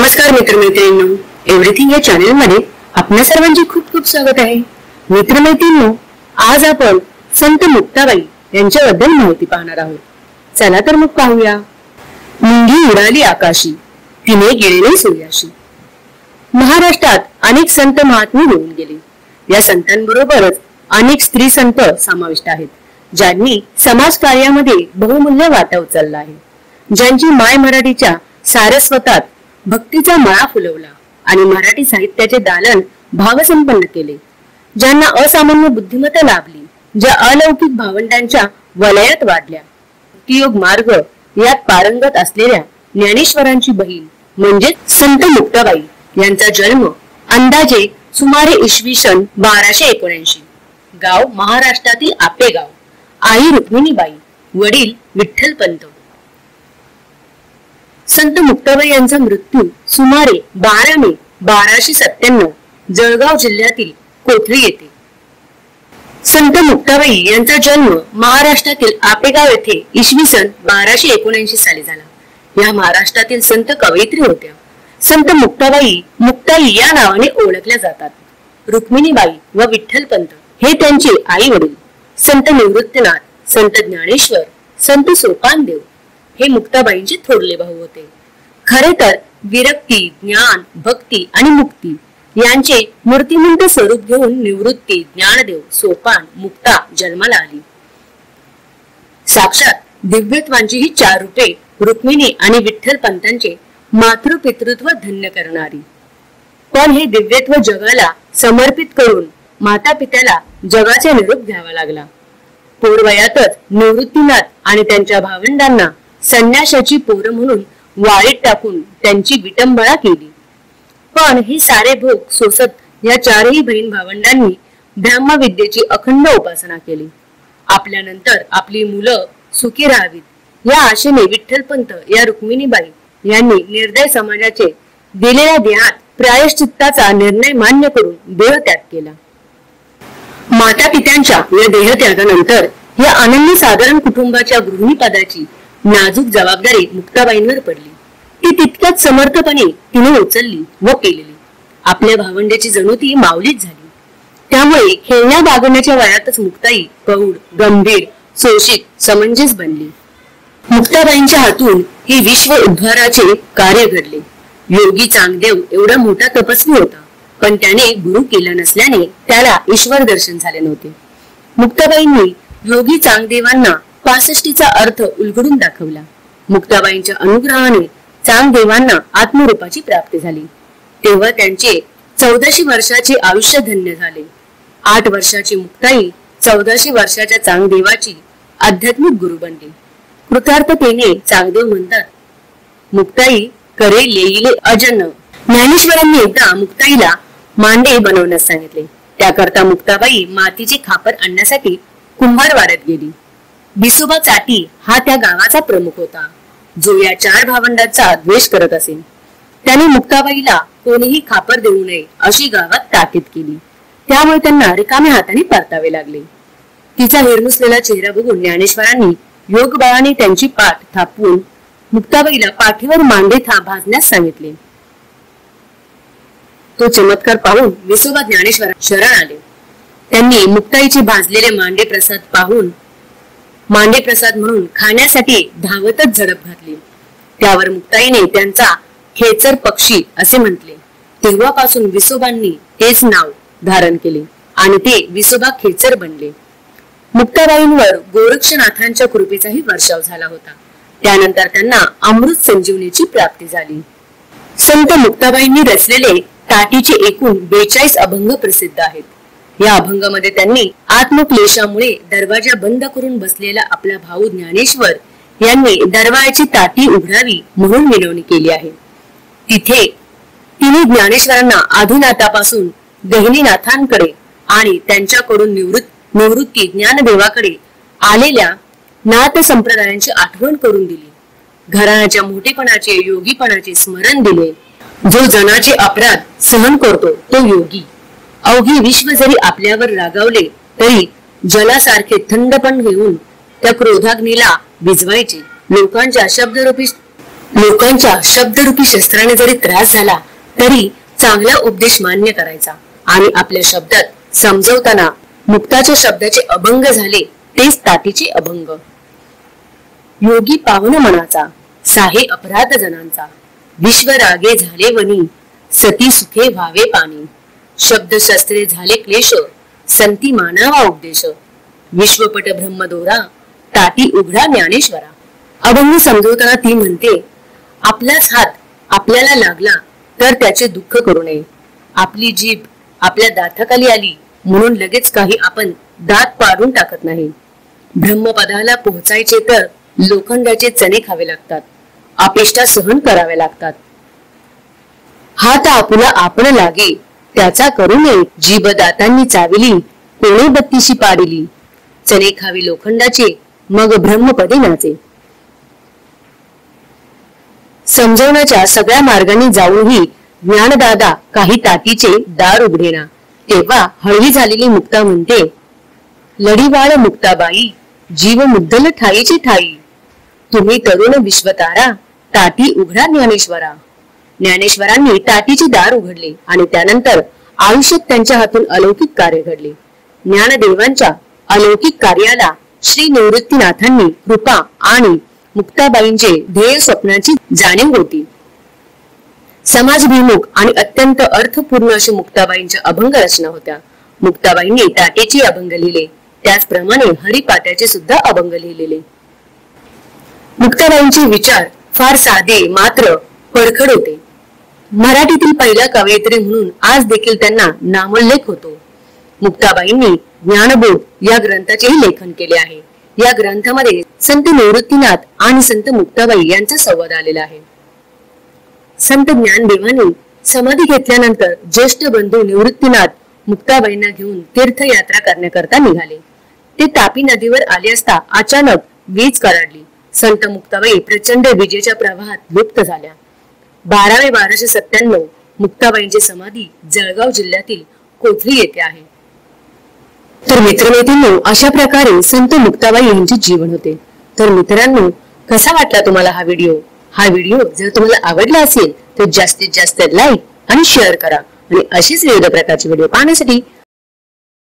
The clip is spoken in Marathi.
नमस्कार मित्रमैत्रिणींनो, एव्हरीथिंग या चॅनल मध्ये आपल्या सर्वांचे खूप खूप स्वागत आहे। मित्रमैत्रिणींनो, आज आपण संत मुक्ताबाई यांच्याबद्दल माहिती पाहणार आहोत। चला तर मग पाहूया। मुंगी उडाली आकाशी, तिने गेलेले सूर्याशी। महाराष्ट्रात अनेक संत महात्मे होऊन गेले। या संतांबरोबरच अनेक स्त्री संत समाविष्ट आहेत, ज्यांनी समाज कार्यामध्ये बहुमूल्य वाटा उचलला आहे, ज्यांची माय मराठीच्या सारस्वतात भक्तीचा मळा फुलवला आणि मराठी साहित्याचे दालन भावसंपन्न केले, ज्यांना असामान्य बुद्धिमत्ता लाभली, ज्या अलौकिक भावंडांच्या वलयात वाढल्या। भक्तियोग मार्ग यात पारंगत असलेल्या ज्ञानेश्वरांची बहीण म्हणजे संत मुक्ताबाई यांचा जन्म अंदाजे सुमारे इसवी सन 1279। गाव महाराष्ट्रातील आपेगाव। आई रुक्मिणीबाई, वडील विठ्ठलपंत। संत मुक्ताबाई यांचा मृत्यू सुमारे 12 मे 1297 जळगाव जिल्ह्यातील कोथळी येथे। संत मुक्ताबाई यांचा जन्म महाराष्ट्रातील आपेगाव येथे इसवी सन 1279 साली झाला। या महाराष्ट्रातील संत कवयित्री होत्या। संत मुक्ताबाई मुक्ताई या नावाने ओळखल्या जातात। रुक्मिणीबाई व विठ्ठलपंत हे त्यांचे आई वडील। संत निवृत्तीनाथ, संत ज्ञानेश्वर, संत सोपानदेव हे मुक्ताबाईंचे थोरले भाऊ होते। खरे तर विरक्ती, ज्ञान, भक्ती आणि मुक्ती यांचे मूर्तिमंत स्वरूप घेऊन निवृत्ती, ज्ञानदेव, सोपान, मुक्ता जन्माला आली। साक्षात दिव्यत्वांची ही 4 रूपे रुक्मिणी आणि विठ्ठलपंतांचे मातृपितृत्व धन्य करणारी। पण हे दिव्यत्व जगाला समर्पित करून माता पित्याला जगाचा निरोप घ्यावा लागला। पोरवयातच निवृत्तीनाथ आणि त्यांच्या भावंडांना संन्याशाची पोर म्हणून वाळीत टाकून त्यांची विटंबना केली। पण हे सारे भोग सोसत या 4ही बहीण भावंडांनी ब्रह्मविद्येची अखंड उपासना केली। आपल्यानंतर आपली मुलं सुखी राहावीत या आशेने विठ्ठलपंत या रुक्मिणीबाई यांनी निर्दय समाजाचे दिलेल्या देहात प्रायश्चित्ताचा निर्णय मान्य करून देहत्याग केला। माता पित्यांच्या या देहत्यागानंतर या अनन्य साधारण कुटुंबाच्या गृहिणीपदाची नाजूक जबाबदारी मुक्ताबाईंवर पडली। ती तितक्याच समर्थपणे तिने उचलली व केलेली। आपल्या भावंड्याची जणू ती माऊलीच झाली। त्यामुळे खेळण्या बागवण्याच्या वयातच मुक्ताई प्रौढ, गंभीर, सोशिक, समंजस बनली। मुक्ताबाईंच्या हातून हे विश्व उद्धाराचे कार्य घडले। योगी चांगदेव एवढा मोठा तपस्वी होता, पण त्याने गुरु केला नसल्याने त्याला ईश्वर दर्शन झाले नव्हते। मुक्ताबाईंनी योगी चांगदेवांना 65चा अर्थ उलगडून दाखवला। मुक्ताबाईंच्या अनुग्रहाने चांगदेवांना आत्मरूपाची प्राप्ती झाली। तेव्हा त्यांचे 1400 वर्षाचे आयुष्य धन्य झाले। 8 वर्षाची मुक्ताई 1400 वर्षाच्या चांगदेवाची आध्यात्मिक गुरु बनली। कृतार्थतेने चांगदेव म्हणतात, मुक्ताई करे लेईले अजन। ज्ञानेश्वरांनी एकदा मुक्ताईला मांडे बनवण्यास सांगितले। त्याकरता मुक्ताबाई मातीचे खापर आणण्यासाठी कुंभारवाड्यात गेली। बिसोबा चाटी हा त्या गावाचा प्रमुख होता, जो या 4 भावंडांचा द्वेष करत असे। त्याने मुक्ताबाईला कोणीही खापर देऊ नये अशी गावात ताकीद केली। त्यामुळे त्यांना रिकाम्या हाताने परतावे लागले। तिचा हिरमुसलेला चेहरा बघून ज्ञानेश्वरांनी योगबळाने त्यांची पाठ थापवून मुक्ताबाईला पाठीवर मांडे भाजण्यास सांगितले। तो चमत्कार पाहून विसोबा ज्ञानेश्वर शरण आले। त्यांनी मुक्ताईचे भाजलेले मांडे प्रसाद पाहून मांडे प्रसाद म्हणून खाण्यासाठी धावतच झडप घातली। त्यावर मुक्ताईने त्यांचा खेचर पक्षी असे म्हटले। तेव्हापासून विसोबांनी तेच नाव धारण केले आणि ते विसोबा खेचर बनले। मुक्ताबाईंवर गोरक्षनाथांच्या कृपेचाही वर्षाव झाला होता। त्यानंतर त्यांना अमृत संजीवनीची प्राप्ती झाली। संत मुक्ताबाईंनी रचलेले ताटीचे एकूण 42 अभंग प्रसिद्ध आहेत। या अभंगामध्ये त्यांनी आत्मक्लेशामुळे दरवाजा बंद करून बसलेला आपला भाऊ ज्ञानेश्वर यांनी दरवाजाची ताटी उघडावी म्हणून विनवणी केली आहे। तिथे तिने ज्ञानेश्वरांना आदिनाथापासून गहिनीनाथांकडे आणि त्यांच्याकडून निवृत्ती ज्ञानदेवाकडे आलेल्या नाथ संप्रदायांची आठवण करून दिली। घराण्याच्या मोठेपणाचे, योगीपणाचे स्मरण दिले। जो जनाचे अपराध सहन करतो तो योगी। अवघे विश्व जरी आपल्यावर रागावले तरी जलासारखे थंडपण घेऊन त्या क्रोधाग्नीला विझवायचे। लोकांच्या शब्दरूपी लोकांच्या शब्दरूपी शस्त्राने जरी त्रास झाला तरी चांगला उपदेश मान्य करायचा आणि आपल्या शब्दात समजवताना मुक्ताच्या शब्दाचे अभंग झाले तेच ताटीचे अभंग. योगी पावन मनाचा साहे अपराध जनांचा, विश्व रागे झाले वनी सती सुखे व्हावे पाणी, शब्द शस्त्रे झाले क्लेश संती मानावा उपदेश, विश्वपट ब्रह्मदोरा ताटी उघडा ज्ञानेश्वरा. अभंग समजवताना ती म्हणते, आपलाच हात आपल्याला लागला तर त्याचे दुःख करू नये. आपली जीभ आपल्या दाताखाली आली म्हणून लगेच काही आपण दात पाडून टाकत नाही. ब्रह्मपदाला पोहोचायचे तर लोखंडाचे चणे खावे लागतात, अपेष्टा सहन कराव्या लागतात. हात आपुला आपण लागे त्याचा करू नये, जीभ दातांनी चाविली पेणे बत्तीशी पाडिली, चणे खावे लोखंडाचे मग ब्रह्मपदे नाचे. समजवण्याच्या सगळ्या मार्गांनी जाऊनही ज्ञानदादा काही ताटीचे दार उघडेना. तेव्हा हळवी झालेली मुक्ता म्हणते, लढीवाळ मुक्ताबाई जीव मुद्दल ठाईची ठाई, तुम्ही तरुण विश्वतारा ताटी उघडा ज्ञानेश्वरा. ज्ञानेश्वरांनी ताटीचे दार उघडले आणि त्यानंतर आयुष्यात त्यांच्या हातून अलौकिक कार्य घडले. ज्ञानदेवांच्या अलौकिक कार्याला श्री निवृत्तीनाथांनी कृपा आणि मुक्ताबाईंचे ध्येय स्वप्नाची जाणीव होती. समाजभिमुख आणि अत्यंत अर्थपूर्ण अशी मुक्ताबाईंच्या अभंग रचना होत्या. मुक्ताबाईंनी ताटेचे अभंग लिहिले, त्याचप्रमाणे हरिपाट्याचे सुद्धा अभंग लिहिलेले. मुक्ताबाईंचे विचार फार साधे मात्र परखड होते. मराठीतील पहिल्या कवयित्री म्हणून आज देखील त्यांना नामोल्लेख होतो. मुक्ताबाईंनी ज्ञानबोध या ग्रंथाचेही लेखन केले आहे. या ग्रंथामध्ये संत निवृत्तीनाथ आणि संत मुक्ताबाई यांचा संवाद आलेला आहे. संत ज्ञानदेवांनी समाधी घेतल्यानंतर ज्येष्ठ बंधू निवृत्तीनाथ मुक्ताबाईंना घेऊन तीर्थयात्रा करण्याकरता निघाले. ते तापी नदीवर आले असता अचानक वीज कडाडली. संत मुक्ताबाई प्रचंड विजेच्या प्रवाहात लुप्त झाल्या. 12/12/97 मुक्ताबाईंची समाधी जळगाव जिल्ह्यातील कोथरी येथे आहे. तर मित्रमैत्रिणींनो, अशा प्रकारे संत मुक्ताबाई यांचे जीवन होते. तर मित्रांनो, कसा वाटला तुम्हाला हा व्हिडिओ? हा व्हिडिओ जर तुम्हाला आवडला असेल तर जास्तीत जास्त लाईक आणि शेअर करा आणि अशीच विविध प्रकारचे व्हिडिओ पाहण्यासाठी